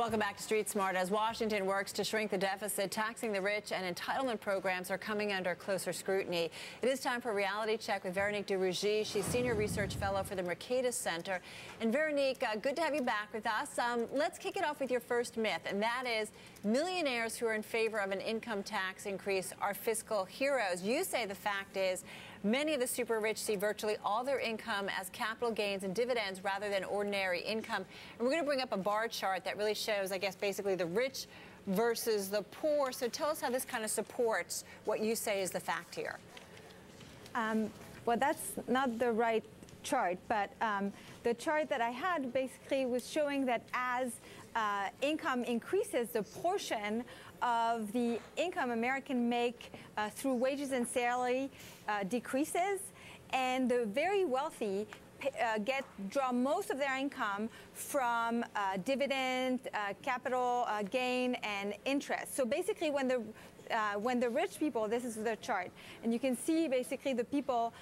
Welcome back to Street Smart. As Washington works to shrink the deficit, taxing the rich and entitlement programs are coming under closer scrutiny. It is time for a reality check with Veronique de Rugy. She's Senior Research Fellow for the Mercatus Center. And Veronique, good to have you back with us. Let's kick it off with your first myth, and that is millionaires who are in favor of an income tax increase are fiscal heroes. You say the fact is many of the super rich see virtually all their income as capital gains and dividends rather than ordinary income. And we're going to bring up a bar chart that really shows, I guess, basically the rich versus the poor. So tell us how this kind of supports what you say is the fact here. Well, that's not the right chart, but the chart that I had basically was showing that as income increases, the portion of the income Americans make through wages and salary decreases, and the very wealthy draw most of their income from dividend, capital gain, and interest. So basically, when the rich people, this is the chart, and you can see basically the people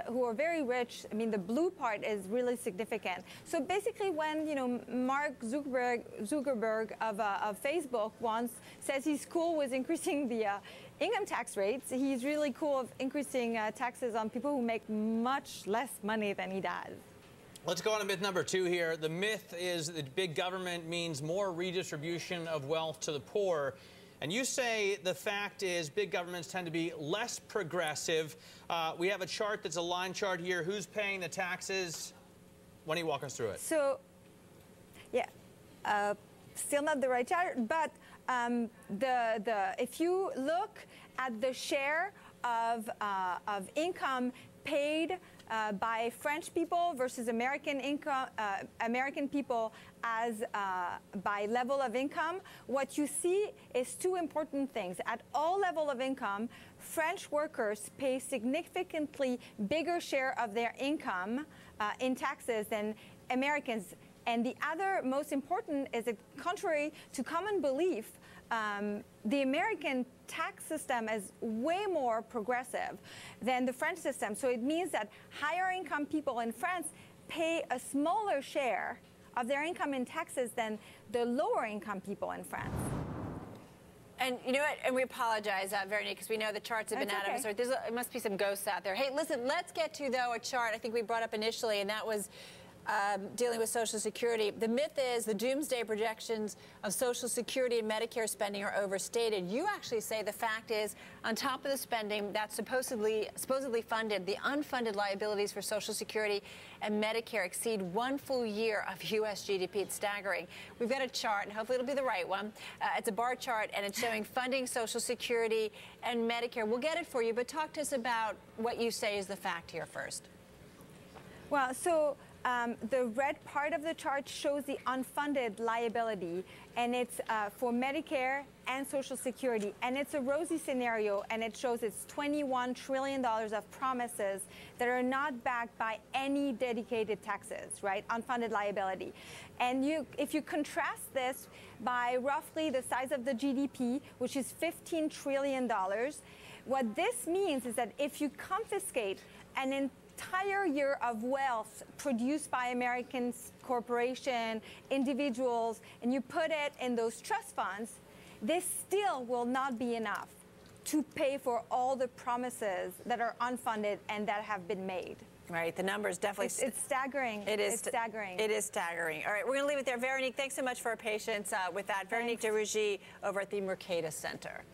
who are very rich. I mean, the blue part is really significant. So basically, when Mark Zuckerberg of Facebook once says he's cool with increasing the income tax rates, he's really cool of increasing taxes on people who make much less money than he does. Let's go on to myth number 2 here. The myth is that big government means more redistribution of wealth to the poor. And you say the fact is big governments tend to be less progressive. We have a chart that's a line chart here. Who's paying the taxes? Why don't you walk us through it? So, yeah, still not the right chart, but if you look at the share of income paid by French people versus American people as by level of income, what you see is 2 important things. At all level of income, French workers pay significantly bigger share of their income in taxes than Americans. And the other most important is that, contrary to common belief, the American tax system is way more progressive than the French system. So it means that higher income people in France pay a smaller share of their income in taxes than the lower income people in France. And you know what? And we apologize, Veronique, because we know the charts have been out of us. There must be some ghosts out there. Hey, listen, let's get to, though, a chart I think we brought up initially, and that was dealing with Social Security. The myth is the doomsday projections of Social Security and Medicare spending are overstated. You actually say the fact is, on top of the spending that's supposedly funded, the unfunded liabilities for Social Security and Medicare exceed 1 full year of U.S. GDP. It's staggering. We've got a chart, and hopefully it'll be the right one. It's a bar chart, and it's showing funding Social Security and Medicare. We'll get it for you, but talk to us about what you say is the fact here first. Well, so the red part of the chart shows the unfunded liability, and it's for Medicare and Social Security. And it's a rosy scenario, and it shows it's $21 trillion of promises that are not backed by any dedicated taxes, right? Unfunded liability. And if you contrast this by roughly the size of the GDP, which is $15 trillion, what this means is that if you confiscate an entire year of wealth produced by American corporations, individuals, and you put it in those trust funds, this still will not be enough to pay for all the promises that are unfunded and that have been made. Right, the numbers definitely... It's staggering. It's staggering. It is staggering. All right, we're going to leave it there. Veronique, thanks so much for our patience with that. Veronique de Rugy over at the Mercatus Center.